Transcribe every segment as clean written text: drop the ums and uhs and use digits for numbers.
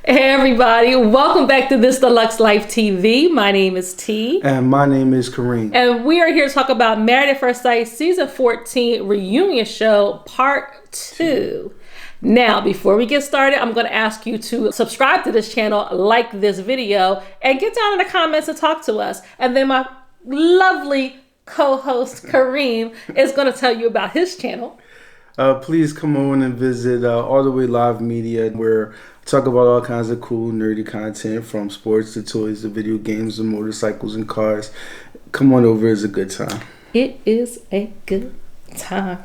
Hey everybody, welcome back to This Deluxe Life TV. My name is T. And my name is Kareem. And we are here to talk about Married at First Sight Season 14 Reunion Show Part 2. Now, before we get started, I'm going to ask you to subscribe to this channel, like this video, and get down in the comments and talk to us. And then my lovely co-host Kareem is going to tell you about his channel. Please come on and visit All the Way Live Media, where I talk about all kinds of cool, nerdy content from sports to toys to video games and motorcycles and cars. Come on over. It's a good time. It is a good time.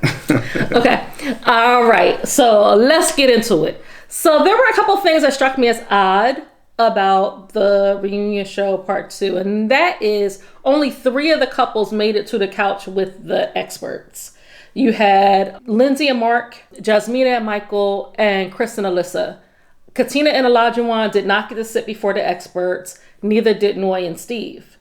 Okay. All right. So let's get into it. So there were a couple things that struck me as odd about the reunion show part 2, and that is only 3 of the couples made it to the couch with the experts. You had Lindsey and Mark, Jasmina and Michael, and Chris and Alyssa. Katina and Olajuwon did not get to sit before the experts. Neither did Noy and Steve.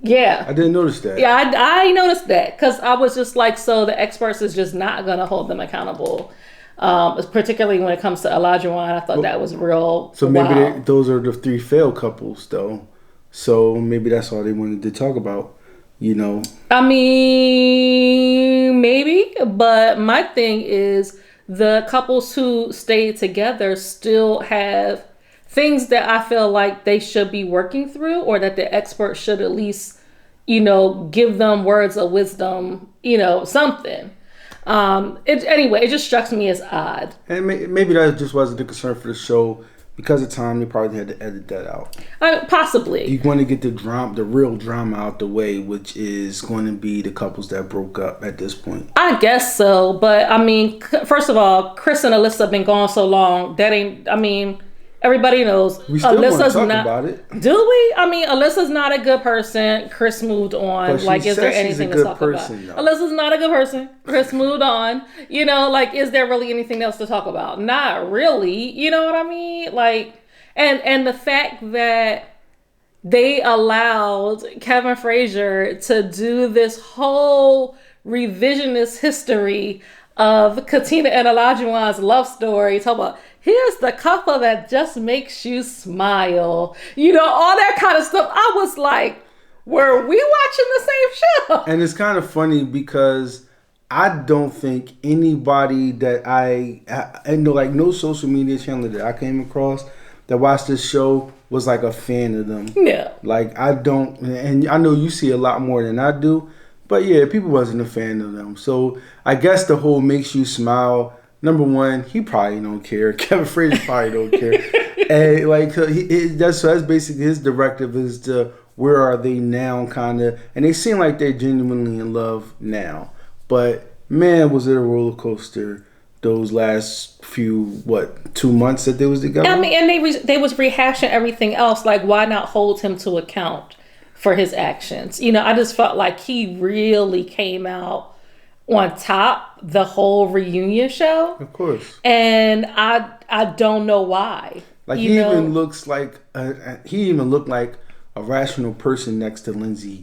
Yeah. I didn't notice that. Yeah, I noticed that because I was just like, so the experts is just not going to hold them accountable. Particularly when it comes to Olajuwon, I thought that was real. So maybe those are the 3 failed couples, though. So maybe that's all they wanted to talk about. You know, I mean, maybe, but my thing is the couples who stayed together still have things that I feel like they should be working through, or that the experts should at least, give them words of wisdom, something. It just strikes me as odd. And maybe that just wasn't the concern for the show. Because of time, they probably had to edit that out. Possibly. You want to get the real drama out the way, which is going to be the couples that broke up at this point. I guess so, but I mean, first of all, Chris and Alyssa have been gone so long. Everybody knows. We still Alyssa's want to talk not, about it. Do we? I mean, Alyssa's not a good person. Chris moved on. Is there anything to talk about? Though. Alyssa's not a good person. Chris moved on. Is there really anything else to talk about? Not really. You know what I mean? And the fact that they allowed Kevin Frazier to do this whole revisionist history of Katina and Olajuwon's love story. Talk about, here's the couple that just makes you smile. All that kind of stuff. I was like, were we watching the same show? And it's kind of funny because I don't think anybody that I know, like no social media channel that I came across that watched this show was like a fan of them. Yeah. Like I don't, and I know you see a lot more than I do. But yeah, people wasn't a fan of them. So I guess the whole makes you smile. Number one, he probably don't care. Kevin Frazier probably don't care. And that's basically his directive is to where are they now kind of. And they seem like they're genuinely in love now. But man, was it a roller coaster those last few 2 months that they was together. I mean, and they was rehashing everything else. Like, why not hold him to account for his actions? I just felt like he really came out on top the whole reunion show. Of course. And I don't know why. Like he even looks like he even looked like a rational person next to Lindsey.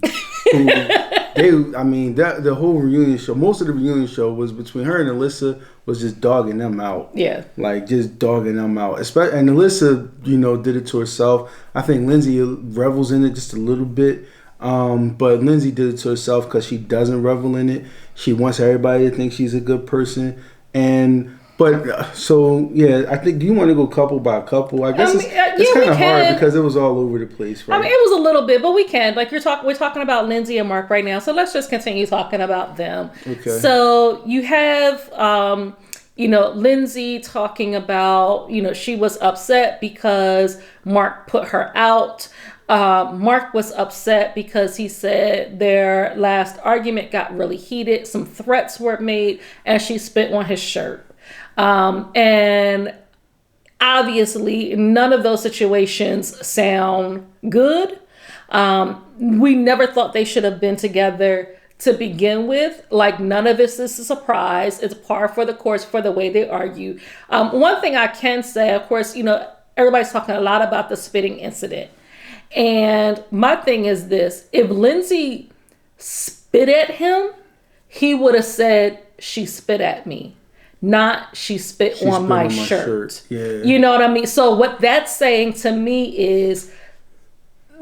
Who the whole reunion show, most of the reunion show was between her and Alyssa was just dogging them out. Yeah. Like just dogging them out. And Alyssa, did it to herself. I think Lindsey revels in it just a little bit. But Lindsey did it to herself because she doesn't revel in it. She wants everybody to think she's a good person. I think, do you want to go couple by couple? I guess it's kind of hard because it was all over the place. Right? I mean, it was a little bit, but we can. Like we're talking about Lindsey and Mark right now, so let's just continue talking about them. Okay. So you have, Lindsey talking about, she was upset because Mark put her out. Mark was upset because he said their last argument got really heated. Some threats were made, and she spit on his shirt. And obviously none of those situations sound good. We never thought they should have been together to begin with. Like, none of this is a surprise. It's par for the course for the way they argue. One thing I can say, of course, everybody's talking a lot about the spitting incident. And my thing is this: if Lindsey spit at him, he would have said, "She spit at me." not she spit on my shirt. Yeah. You know what I mean? So what that's saying to me is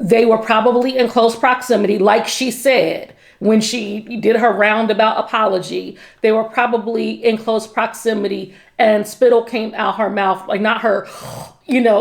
they were probably in close proximity, like she said. When she did her roundabout apology, they were probably in close proximity, and spittle came out her mouth, like not her,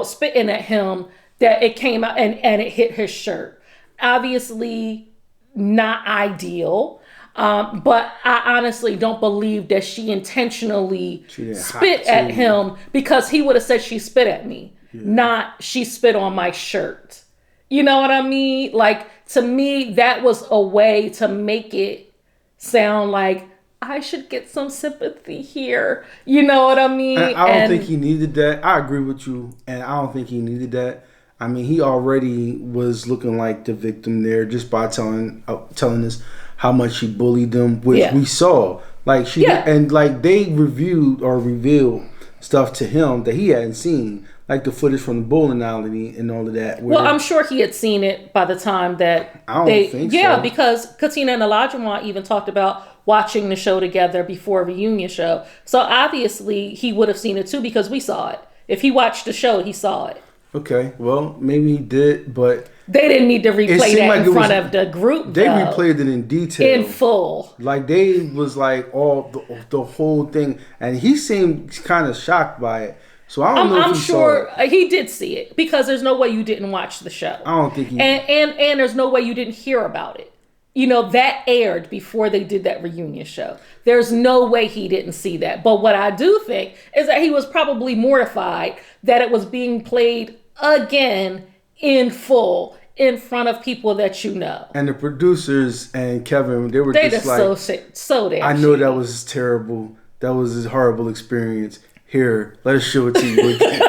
spitting at him, that it came out and it hit his shirt. Obviously not ideal, but I honestly don't believe that she intentionally spit at him, because he would have said she spit at me, not she spit on my shirt. You know what I mean? Like, to me, that was a way to make it sound like I should get some sympathy here. You know what I mean? And I don't think he needed that. I agree with you. And I don't think he needed that. I mean, he already was looking like the victim there just by telling us how much she bullied them, which we saw. Like, and like they reviewed or revealed stuff to him that he hadn't seen. Like the footage from the bowling alley and all of that. Well, I'm sure he had seen it by the time that I don't think so. Yeah, because Katina and Olajuwon even talked about watching the show together before a reunion show. So obviously he would have seen it too, because we saw it. If he watched the show, he saw it. Okay, well, maybe he did, but they didn't need to replay that in front of the group. They replayed it in detail, in full. Like they was like all the whole thing, and he seemed kind of shocked by it. So I don't know. I'm sure he did see it, because there's no way you didn't watch the show. I don't think he and there's no way you didn't hear about it. That aired before they did that reunion show. There's no way he didn't see that. But what I do think is that he was probably mortified that it was being played again in full in front of people that you know. And the producers and Kevin, they just like, so damn I know that was terrible. That was a horrible experience. Here, let us show it to you again.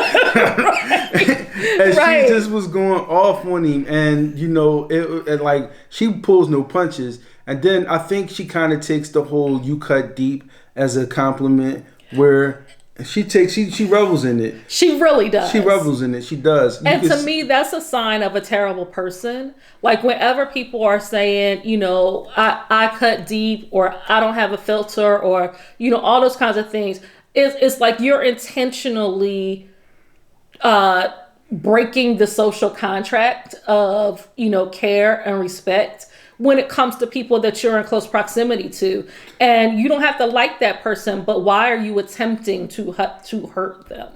And she just was going off on him, and it like she pulls no punches. And then I think she kind of takes the whole "you cut deep" as a compliment, where she revels in it. She really does. She revels in it. She does. And to me, that's a sign of a terrible person. Like, whenever people are saying, I cut deep, or I don't have a filter, or all those kinds of things. It's like you're intentionally breaking the social contract of, care and respect when it comes to people that you're in close proximity to. And you don't have to like that person, but why are you attempting to hurt them?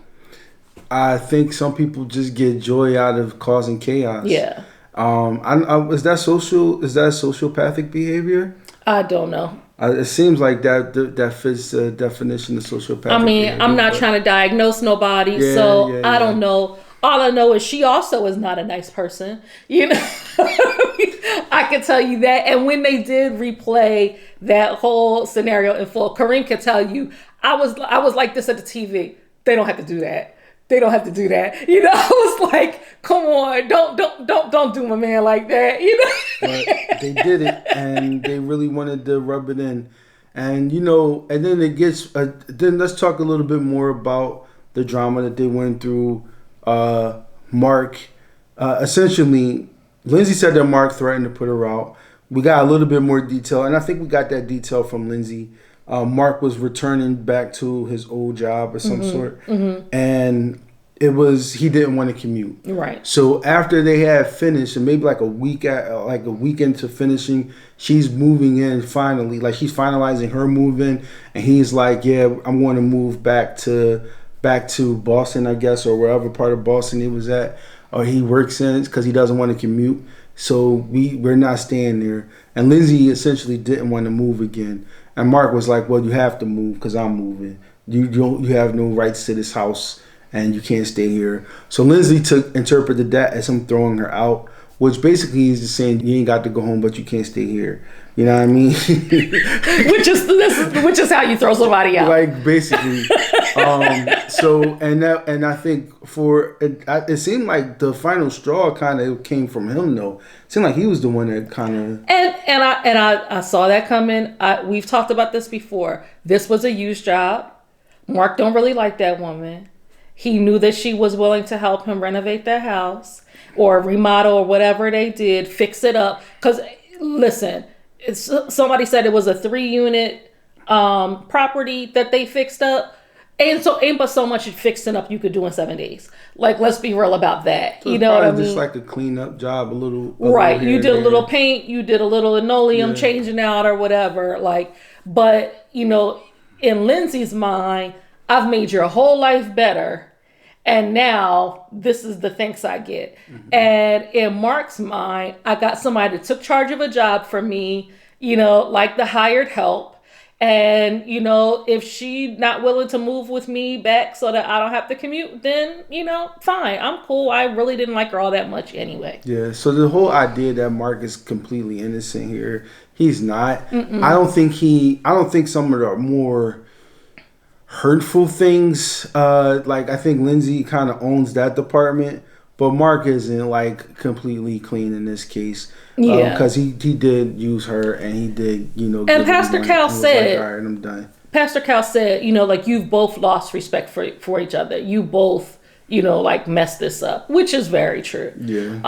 I think some people just get joy out of causing chaos. Yeah. Is that sociopathic behavior? I don't know. It seems like that fits the definition of sociopathic. I mean, behavior, I'm not trying to diagnose nobody, I don't know. All I know is she also is not a nice person. I can tell you that. And when they did replay that whole scenario in full, Kareem can tell you, I was like this at the TV. They don't have to do that. They don't have to do that. I was like, come on, don't do my man like that. But they did it, and they really wanted to rub it in. And and then it gets then let's talk a little bit more about the drama that they went through. Mark, essentially, Lindsey said that Mark threatened to put her out. We got a little bit more detail, and I think we got that detail from Lindsey. Mark was returning back to his old job of some sort, and he didn't want to commute. Right. So after they had finished, and maybe like a week into finishing, she's moving in finally. Like, she's finalizing her move-in, and he's like, "Yeah, I'm going to move back to Boston, I guess, or wherever part of Boston he was at, or he works in, because he doesn't want to commute. So we're not staying there." And Lindsey essentially didn't want to move again. And Mark was like, "Well, you have to move because I'm moving. You have no rights to this house, and you can't stay here." So Lindsey interpreted that as him throwing her out, which basically is just saying, you ain't got to go home, but you can't stay here. You know what I mean? which is how you throw somebody out. Like, basically. And I think it seemed like the final straw kind of came from him, though. It seemed like he was the one that kind of. And I saw that coming. We've talked about this before. This was a used job. Mark don't really like that woman. He knew that she was willing to help him renovate the house or remodel or whatever they did, fix it up. Because listen, somebody said it was a 3-unit property that they fixed up. And so ain't but so much fixing up you could do in 7 days. Like, let's be real about that. So you know what I mean? Just like a cleanup job, a little right. You did a little there. paint, you did a little linoleum changing out or whatever. Like, but you know, in Lindsey's mind, I've made your whole life better. And now this is the thanks I get. Mm-hmm. And in Mark's mind, I got somebody that took charge of a job for me, you know, like the hired help. And, you know, if she not willing to move with me back so that I don't have to commute, then, you know, fine. I'm cool. I really didn't like her all that much anyway. Yeah. So the whole idea that Mark is completely innocent here, he's not. Mm-mm. I don't think some of the more hurtful things, like I think Lindsey kind of owns that department. But Mark isn't like completely clean in this case, because he did use her and he did, you know. And Pastor Cal said, like, "All right, I'm done." Pastor Cal said, you know, like you've both lost respect for each other. You both, you know, like messed this up, which is very true. Yeah.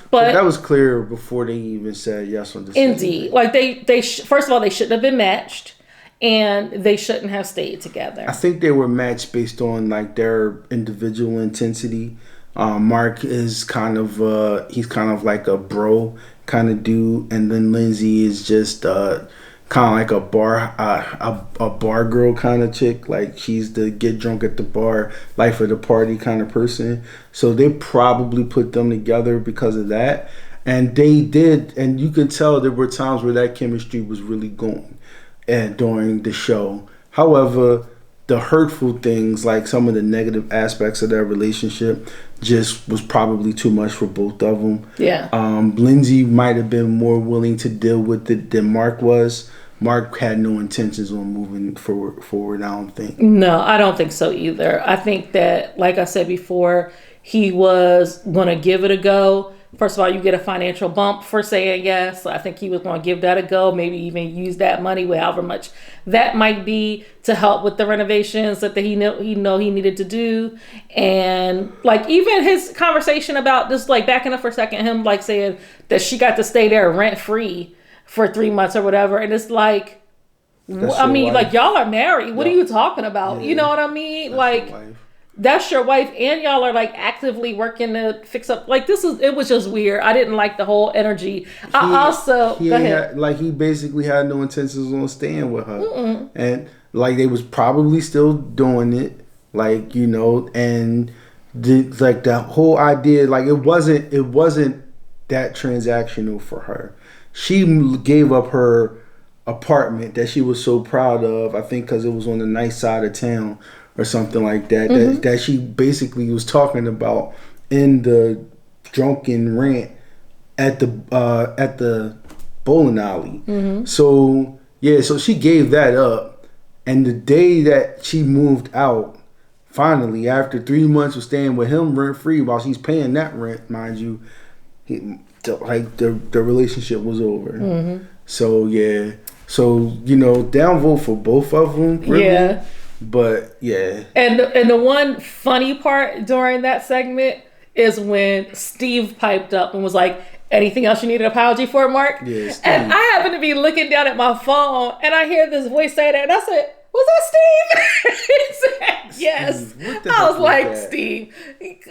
But that was clear before they even said yes on this. Indeed, like they first of all, they shouldn't have been matched. And they shouldn't have stayed together. I think they were matched based on like their individual intensity. Mark is kind of like a bro kind of dude, and then Lindsey is just kind of like a bar girl kind of chick. Like she's the get drunk at the bar, life of the party kind of person. So they probably put them together because of that, and they did. And you could tell there were times where that chemistry was really going, and during the show. However, the hurtful things, like some of the negative aspects of their relationship, just was probably too much for both of them. Yeah. Lindsey might have been more willing to deal with it than Mark was. Mark had no intentions on moving forward, I don't think. No, I don't think so either. I think that, like I said before, he was going to give it a go. First of all, you get a financial bump for saying yes. I think he was going to give that a go, maybe even use that money, however much that might be, to help with the renovations that he needed to do. And like even his conversation about this, like backing up for a second, him like saying that she got to stay there rent free for 3 months or whatever. And it's like, I mean, like y'all are married. What are you talking about? Yeah. You know what I mean? That's your wife, and y'all are like actively working to fix up. Like it was just weird. I didn't like the whole energy. He basically had no intentions on staying with her. Mm-mm. And like they was probably still doing it, like, you know, and the whole idea, like it wasn't that transactional for her. She gave up her apartment that she was so proud of, I think because it was on the nice side of town or something like that, mm-hmm. that she basically was talking about in the drunken rant at the bowling alley. Mm-hmm. So she gave that up, and the day that she moved out, finally after 3 months of staying with him rent free while she's paying that rent, mind you, the relationship was over. Mm-hmm. So you know, downvote for both of them. Really. Yeah. But yeah. And the one funny part during that segment is when Steve piped up and was like, "Anything else you need an apology for, Mark?" Yeah, Steve. And I happened to be looking down at my phone and I hear this voice say that, and I said, "Was that Steve?" He said, "Yes." I was like, that? Steve.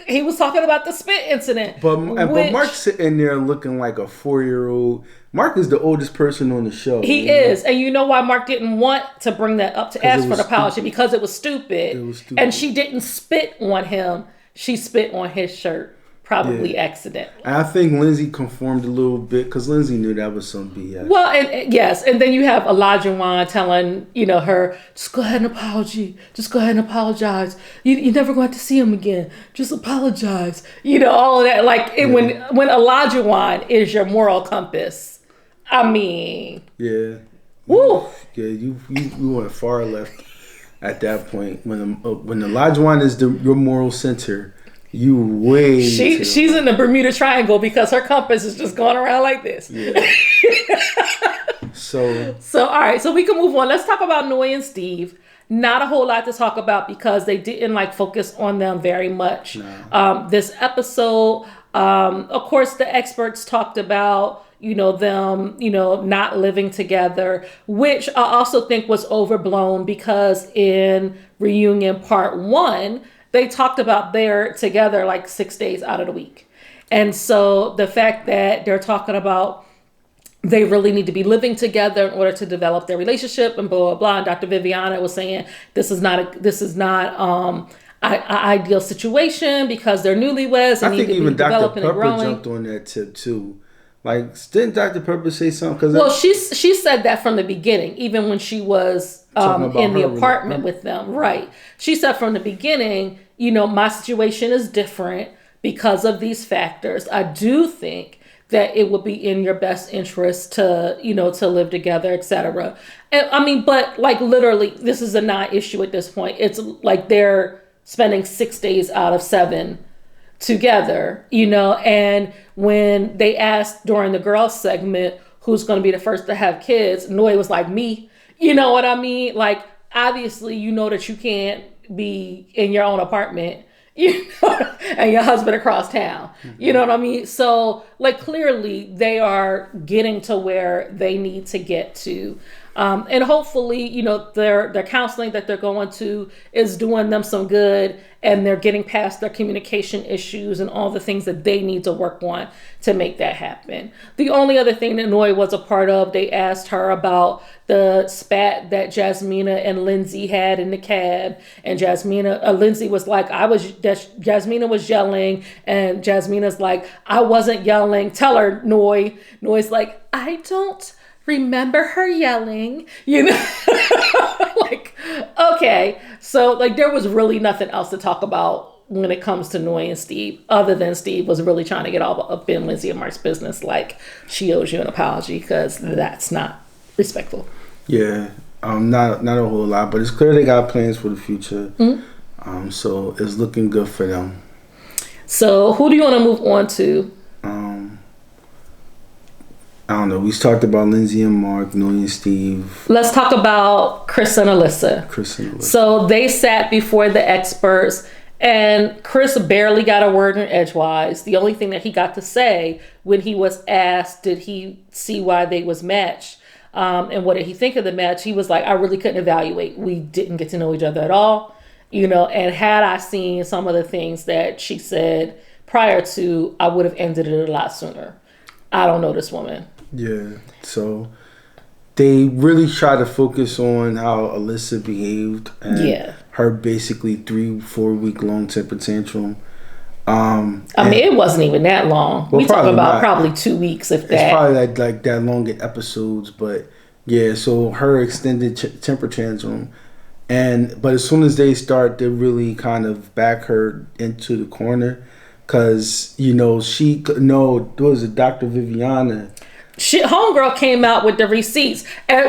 He was talking about the spit incident. But Mark's sitting there looking like a 4-year-old. Mark is the oldest person on the show. He is. And you know why Mark didn't want to bring that up to ask for the apology? Because it was stupid. And she didn't spit on him. She spit on his shirt. Probably accidentally. And I think Lindsey conformed a little bit because Lindsey knew that was some BS. Well, and yes. And then you have Elijah Wan telling, you know, her, just go ahead and apology. Just go ahead and apologize. You're never going to see him again. Just apologize. You know, all of that. Like when Elijah Wan is your moral compass. I mean. Yeah. Woo. Yeah, you went far left at that point. When Elijah Wan is your moral center, you way. She's in the Bermuda Triangle because her compass is just going around like this. Yeah. So all right, so we can move on. Let's talk about Noi and Steve. Not a whole lot to talk about because they didn't like focus on them very much. No. This episode, of course, the experts talked about, them, not living together, which I also think was overblown because in reunion part 1, they talked about they're together like 6 days out of the week. And so the fact that they're talking about they really need to be living together in order to develop their relationship and blah, blah, blah. And Dr. Viviana was saying this is not an ideal situation because they're newlyweds and I need think to even be Dr. developing and Pepper growing. jumped on that tip too. Like, didn't Dr. Pepper say something? Well, she said that from the beginning, even when she was in the apartment with them. Right. She said from the beginning, my situation is different because of these factors. I do think that it would be in your best interest to live together, etc. And I mean, but like literally, this is a non-issue at this point. It's like they're spending 6 days out of 7 together, and when they asked during the girls segment who's going to be the first to have kids, Noi was like, me. You know what I mean? Like, obviously, that you can't be in your own apartment, and your husband across town. You know what I mean? So, like, clearly they are getting to where they need to get to. And hopefully, their counseling that they're going to is doing them some good, and they're getting past their communication issues and all the things that they need to work on to make that happen. The only other thing that Noi was a part of, they asked her about the spat that Jasmina and Lindsey had in the cab, and Lindsey was like, Jasmina was yelling, and Jasmina's like, I wasn't yelling. Tell her, Noi. Noi's like, I don't remember her yelling, like, okay. So like there was really nothing else to talk about when it comes to Noi and Steve, other than Steve was really trying to get all up in Lindsey and Mark's business. Like, she owes you an apology because that's not respectful. Yeah. Not a whole lot, but it's clear they got plans for the future. Mm-hmm. So it's looking good for them. So who do you want to move on to? I don't know. We talked about Lindsey and Mark, Noi and Steve. Let's talk about Chris and Alyssa. So they sat before the experts, and Chris barely got a word in edgewise. The only thing that he got to say when he was asked, did he see why they was matched? And what did he think of the match? He was like, I really couldn't evaluate. We didn't get to know each other at all. And had I seen some of the things that she said prior to, I would have ended it a lot sooner. I don't know this woman. Yeah, so they really try to focus on how Alyssa behaved and her basically 3-4 week long temper tantrum. I mean, it wasn't even that long. We talk about probably 2 weeks, if that. It's probably like that long in episodes, but yeah. So her extended temper tantrum, but as soon as they start, they really kind of back her into the corner, because was it Dr. Viviana? Homegirl came out with the receipts,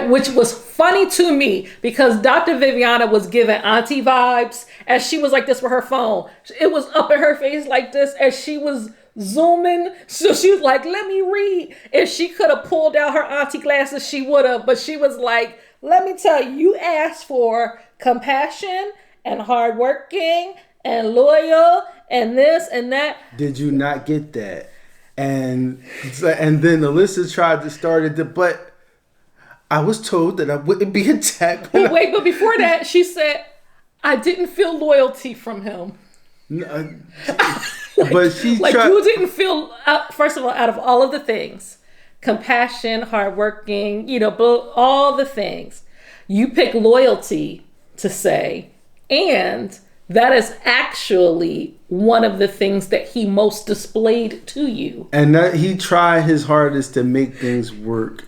which was funny to me because Dr. Viviana was giving auntie vibes as she was like this with her phone. It was up in her face like this as she was zooming. So she was like, let me read. If she could have pulled out her auntie glasses, she would have. But she was like, let me tell you, you asked for compassion and hardworking and loyal and this and that. Did you not get that? And then Alyssa tried to start it, but I was told that I wouldn't be attacked. But before that, she said, I didn't feel loyalty from him. No, but she you didn't feel, first of all, out of all of the things, compassion, hardworking, all the things, you pick loyalty to say, and that is actually one of the things that he most displayed to you. And that he tried his hardest to make things work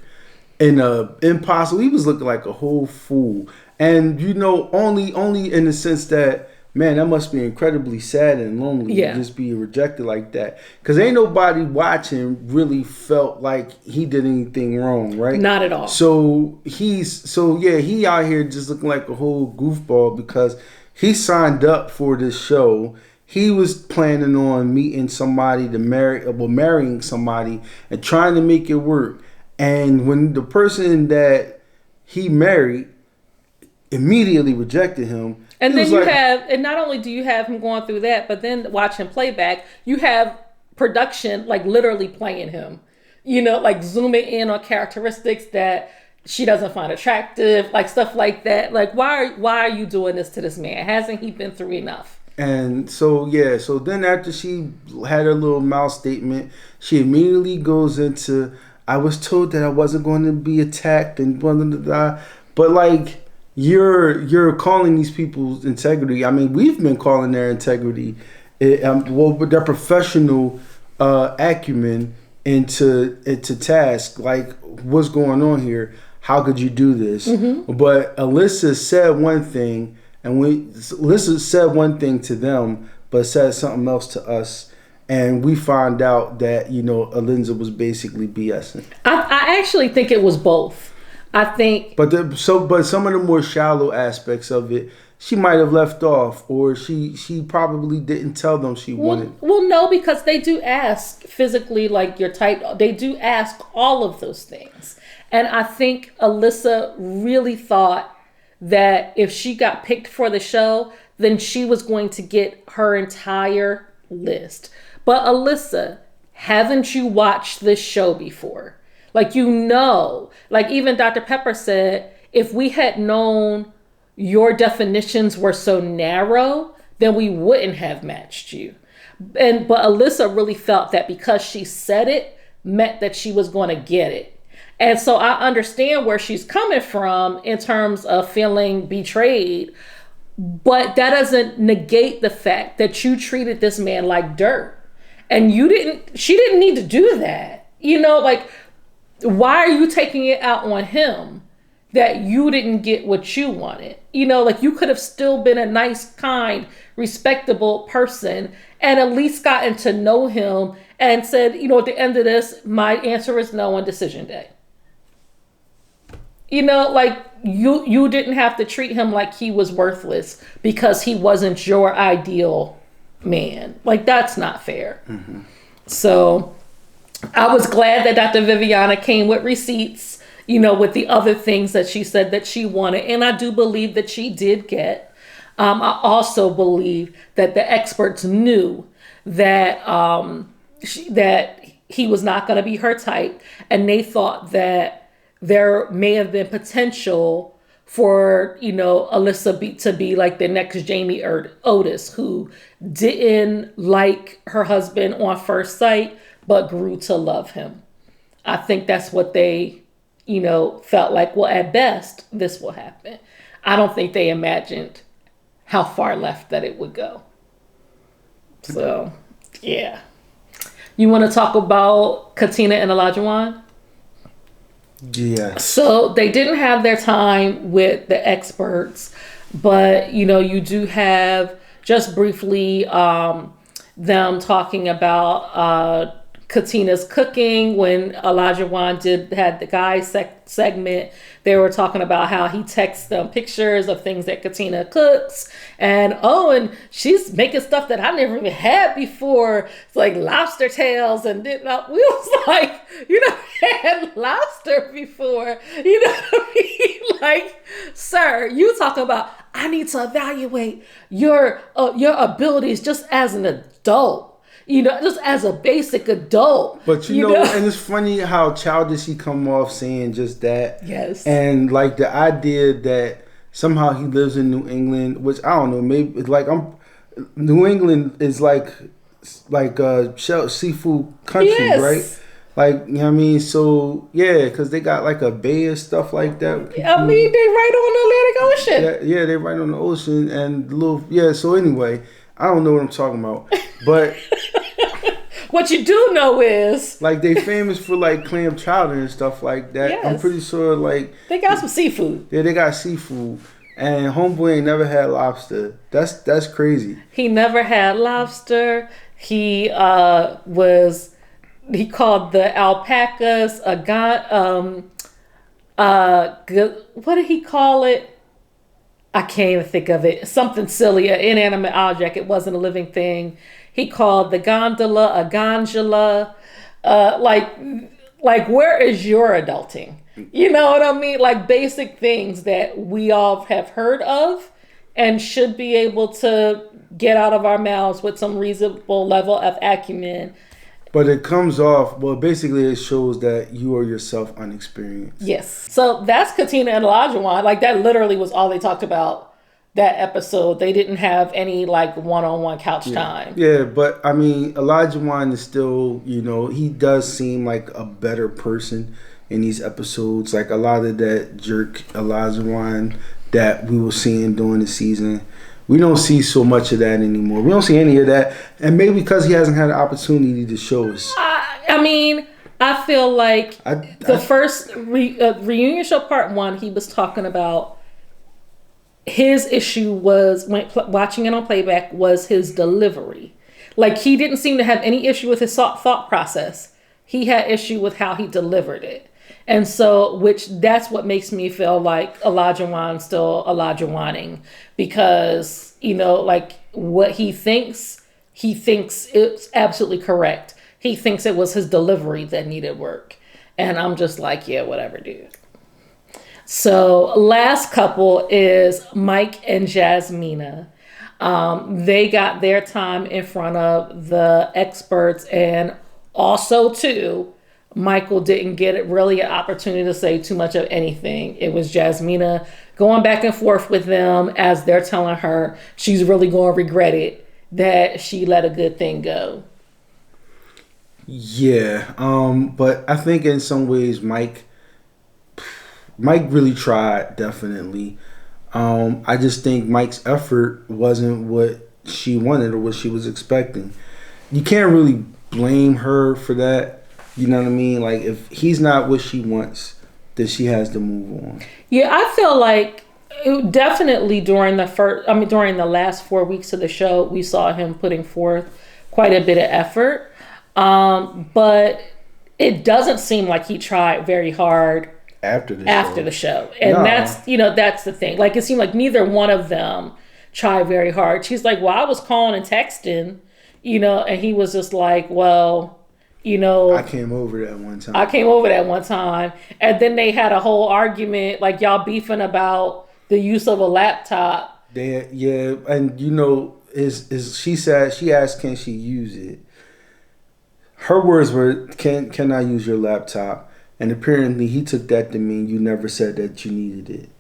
in a impossible. He was looking like a whole fool. And only in the sense that, man, that must be incredibly sad and lonely to just be rejected like that. Because ain't nobody watching really felt like he did anything wrong, right? Not at all. So he out here just looking like a whole goofball because he signed up for this show. He was planning on meeting somebody marrying somebody and trying to make it work. And when the person that he married immediately rejected him, and then and not only do you have him going through that, but then watching playback, you have production like literally playing him. like zooming in on characteristics that she doesn't find attractive, like stuff like that. Like, why are you doing this to this man? Hasn't he been through enough? And so so then after she had her little mouth statement, she immediately goes into, I was told that I wasn't going to be attacked and blah blah blah. But like, you're calling these people's integrity. I mean, we've been calling their integrity, with their professional acumen into task. Like, what's going on here? How could you do this? But Alyssa said one thing, and Alyssa said one thing to them, but said something else to us. And we found out that, Alyssa was basically BSing. I actually think it was both. I think, but some of the more shallow aspects of it, she might have left off, or she probably didn't tell them she wanted. Well, no, because they do ask physically, like your type. They do ask all of those things, and I think Alyssa really thought that if she got picked for the show, then she was going to get her entire list. But Alyssa, haven't you watched this show before? Like, like even Dr. Pepper said, if we had known your definitions were so narrow, then we wouldn't have matched you. But Alyssa really felt that because she said it meant that she was going to get it. And so I understand where she's coming from in terms of feeling betrayed, but that doesn't negate the fact that you treated this man like dirt. And she didn't need to do that. Like, why are you taking it out on him that you didn't get what you wanted? Like, you could have still been a nice, kind, respectable person and at least gotten to know him and said, at the end of this, my answer is no on decision day. Like, you didn't have to treat him like he was worthless because he wasn't your ideal man. Like, that's not fair. So I was glad that Dr. Viviana came with receipts, with the other things that she said that she wanted. And I do believe that she did get. I also believe that the experts knew that that he was not going to be her type. And they thought that there may have been potential for, Alyssa to be like the next Jamie Otis, who didn't like her husband on first sight, but grew to love him. I think that's what they, felt like, well, at best, this will happen. I don't think they imagined how far left that it would go. So, yeah. You want to talk about Katina and Olajuwon? Yeah. So they didn't have their time with the experts, but you do have just briefly them talking about Katina's cooking. When Olajuwon had the guys segment, they were talking about how he texts them pictures of things that Katina cooks, and she's making stuff that I never even had before. It's like lobster tails, and we was like, you never had lobster before, what I mean? Like, sir, you talking about, I need to evaluate your abilities just as an adult. Just as a basic adult. But and it's funny how childish he come off saying just that. Yes. And like the idea that somehow he lives in New England, which I don't know, maybe like New England is like seafood country, yes. right? Like, what I mean? So, yeah, because they got like a bay and stuff like that. They right on the Atlantic Ocean. Yeah, they right on the ocean and so anyway, I don't know what I'm talking about. But what you do know is like they famous for like clam chowder and stuff like that. Yes. I'm pretty sure like they got some seafood. Yeah, they got seafood. And homeboy ain't never had lobster. That's crazy. He never had lobster. He called the alpacas what did he call it? I can't even think of it. Something silly, an inanimate object. It wasn't a living thing. He called the gondola a gondola. Like where is your adulting? You know what I mean? Like basic things that we all have heard of and should be able to get out of our mouths with some reasonable level of acumen. But it comes off, well, basically it shows that you are yourself unexperienced. Yes. So that's Katina and Olajuwon. Like, that literally was all they talked about that episode. They didn't have any, like, one-on-one couch time. Yeah, but, I mean, Olajuwon is still, you know, he does seem like a better person in these episodes. Like, a lot of that jerk Olajuwon that we were seeing during the season, we don't see so much of that anymore. We don't see any of that. And maybe because he hasn't had an opportunity to show us. I mean, I feel like the first reunion show part 1, he was talking about his issue was, when watching it on playback, was his delivery. Like, he didn't seem to have any issue with his thought process. He had issue with how he delivered it. And so, that's what makes me feel like Olajuwon's still Olajuwoning, because, you know, like, what he thinks it's absolutely correct. He thinks it was his delivery that needed work. And I'm just like, yeah, whatever, dude. So, last couple is Mike and Jasmina. They got their time in front of the experts, and also, too, Michael didn't get really an opportunity to say too much of anything. It was Jasmina going back and forth with them as they're telling her she's really going to regret it that she let a good thing go. Yeah, but I think in some ways Mike really tried, definitely. I just think Mike's effort wasn't what she wanted or what she was expecting. You can't really blame her for that. You know what I mean? Like, if he's not what she wants, then she has to move on. Yeah, I feel like definitely during the last 4 weeks of the show, we saw him putting forth quite a bit of effort. But it doesn't seem like he tried very hard after the show. And that's the thing. Like, it seemed like neither one of them tried very hard. She's like, well, I was calling and texting, you know, and he was just like, well, you know, I came over that one time. And then they had a whole argument, like, y'all beefing about the use of a laptop. And you know, she asked, can she use it? Her words were, can I use your laptop? And apparently he took that to mean you never said that you needed it.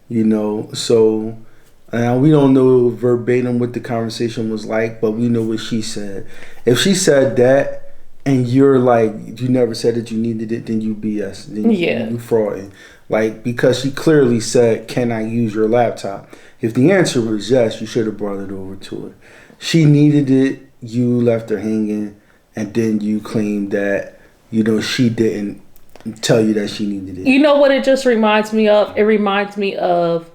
You know, so we don't know verbatim what the conversation was like, but we know what she said. If she said that, and you're like, you never said that you needed it, then you BS. Then you frauding. Like, because she clearly said, can I use your laptop? If the answer was yes, you should have brought it over to her. She needed it, you left her hanging, and then you claimed that, you know, she didn't tell you that she needed it. You know what it just reminds me of? It reminds me of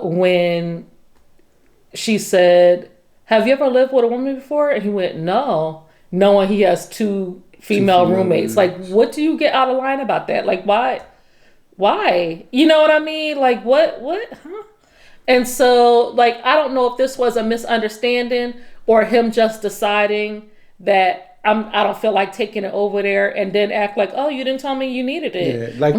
when she said, have you ever lived with a woman before? And he went, no. Knowing he has two female roommates. Like, what do you get out of line about that? Like, why? You know what I mean? Like, what, huh? And so, like, I don't know if this was a misunderstanding or him just deciding that I don't feel like taking it over there, and then act like, oh, you didn't tell me you needed it. Yeah, like,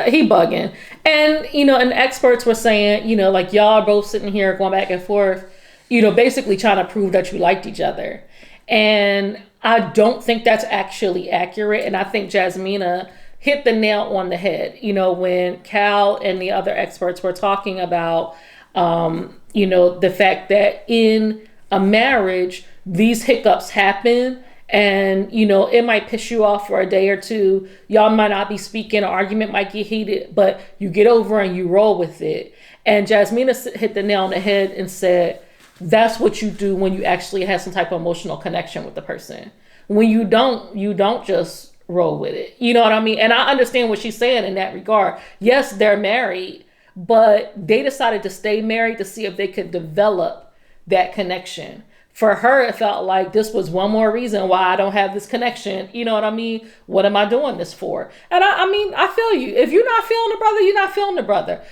he bugging. And, you know, and experts were saying, you know, like, y'all are both sitting here going back and forth, you know, basically trying to prove that you liked each other. And I don't think that's actually accurate. And I think Jasmina hit the nail on the head. You know, when Cal and the other experts were talking about, you know, the fact that in a marriage, these hiccups happen. And, you know, it might piss you off for a day or two. Y'all might not be speaking. An argument might get heated, but you get over and you roll with it. And Jasmina hit the nail on the head and said, that's what you do when you actually have some type of emotional connection with the person. When you don't just roll with it. You know what I mean? And I understand what she's saying in that regard. Yes, they're married, but they decided to stay married to see if they could develop that connection. For her, it felt like this was one more reason why I don't have this connection. You know what I mean? What am I doing this for? And I mean, I feel you. If you're not feeling the brother, you're not feeling the brother.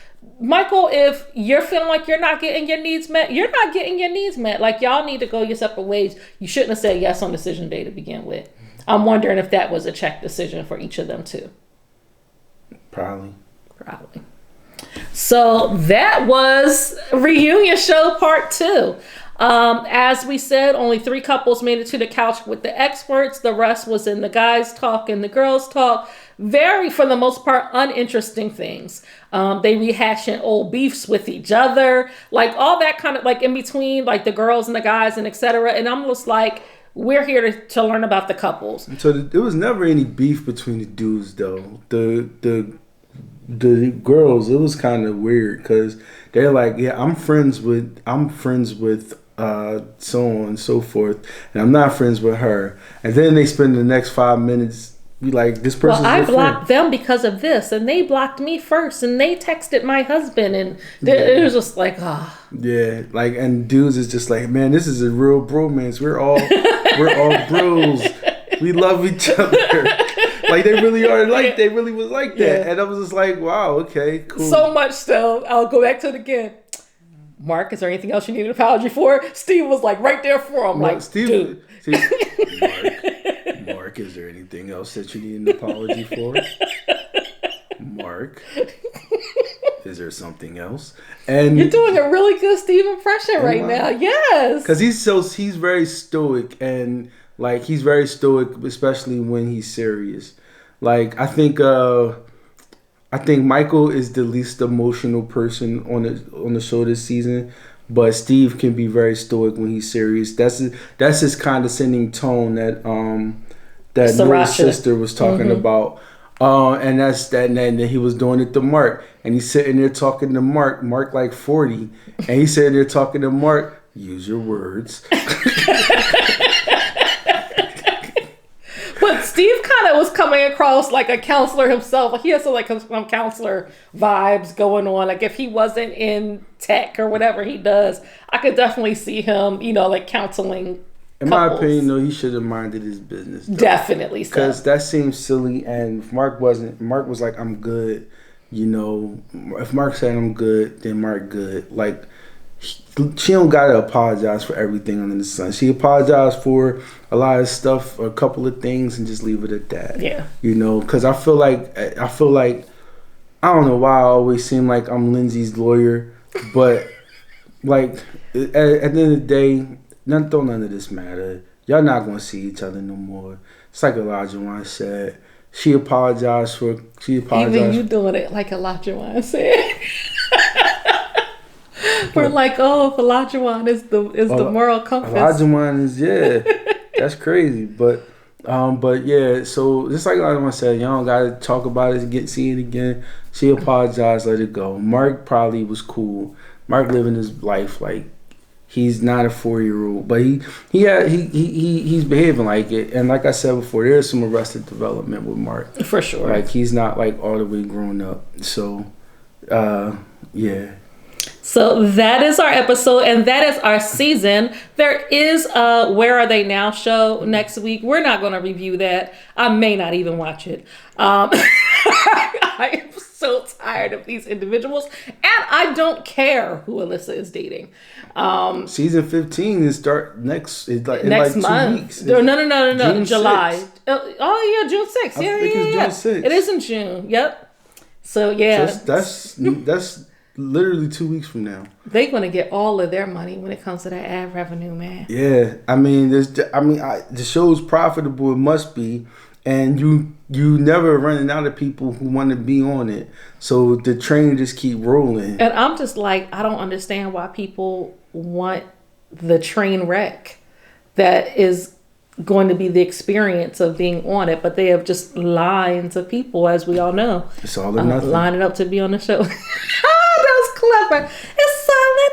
Michael, if you're feeling like you're not getting your needs met, you're not getting your needs met. Like, y'all need to go your separate ways. You shouldn't have said yes on decision day to begin with. I'm wondering if that was a check decision for each of them too. Probably. So that was Reunion Show Part 2. As we said, only 3 couples made it to the couch with the experts. The rest was in the guys' talk and the girls' talk. Very, for the most part, uninteresting things. They rehashing old beefs with each other, like all that kind of like in between, like the girls and the guys and etc. And I'm just like, we're here to learn about the couples. So there was never any beef between the dudes, though. The girls, it was kind of weird because they're like, yeah, I'm friends with so on and so forth, and I'm not friends with her. And then they spend the next 5 minutes be like, this person. Well, I blocked them because of this, and they blocked me first, and they texted my husband, and it was just like, yeah, like, and dudes is just like, man, this is a real bromance. We're all bros. We love each other. Like they really are like they really was like that, and I was just like, wow, okay, cool. So much so, I'll go back to it again. Mark, is there anything else you need an apology for? Steve was like right there for him, like, Steve, dude. Mark, is there anything else that you need an apology for? Mark, is there something else? And you're doing a really good Steve impression right now. Yes, because he's very stoic, and like he's very stoic, especially when he's serious. Like I think Michael is the least emotional person on the show this season, but Steve can be very stoic when he's serious. That's his condescending tone that Noah's sister was talking about. And that's that. And then he was doing it to Mark, and he's sitting there talking to Mark like 40, and he's sitting there talking to Mark. Use your words. But Steve kind of was coming across like a counselor himself. He has some counselor vibes going on. Like if he wasn't in tech or whatever he does, I could definitely see him, like counseling. In my opinion, though, he should have minded his business. Though. Definitely, because that seems silly. And Mark was like, I'm good. If Mark said I'm good, then Mark good. Like. She don't gotta apologize for everything under the sun. She apologized for a lot of stuff, or a couple of things, and just leave it at that. Yeah, because I feel like I don't know why I always seem like I'm Lindsey's lawyer, but like at the end of the day, none of this matter. Y'all not gonna see each other no more. It's like Elijah Wan said. She apologized. Even you doing it like Elijah Wan said. We're like, if Olajuwon is the moral compass. Olajuwon is, that's crazy. But yeah, so just like Olajuwon said, y'all don't gotta talk about it, see it again. She apologized, let it go. Mark probably was cool. Mark living his life like he's not a 4-year-old, but he's behaving like it. And like I said before, there's some arrested development with Mark for sure. Like he's not like all the way grown up. So, yeah. So that is our episode, and that is our season. There is a Where Are They Now show next week. We're not going to review that. I may not even watch it. I am so tired of these individuals, and I don't care who Alyssa is dating. Season 15 is start next month. 2 weeks. No, June July. 6th. Oh yeah, June 6th. Yeah. It's June 6th. It is in June. Yep. So yeah, that's literally 2 weeks from now. They're gonna get all of their money when it comes to that ad revenue, man. Yeah, the show's profitable. It must be, and you never running out of people who want to be on it. So the train just keep rolling. And I'm just like, I don't understand why people want the train wreck that is going to be the experience of being on it, but they have just lines of people, as we all know. It's all or nothing. Lining up to be on the show. Clever. It's all or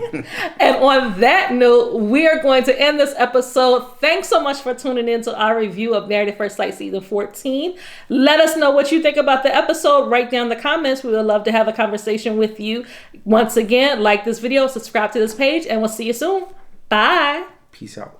nothing. And on that note, we are going to end this episode. Thanks so much for tuning in to our review of Married at First Sight season 14. Let us know what you think about the episode. Write down in the comments. We would love to have a conversation with you. Once again, like this video, subscribe to this page, and we'll see you soon. Bye. Peace out.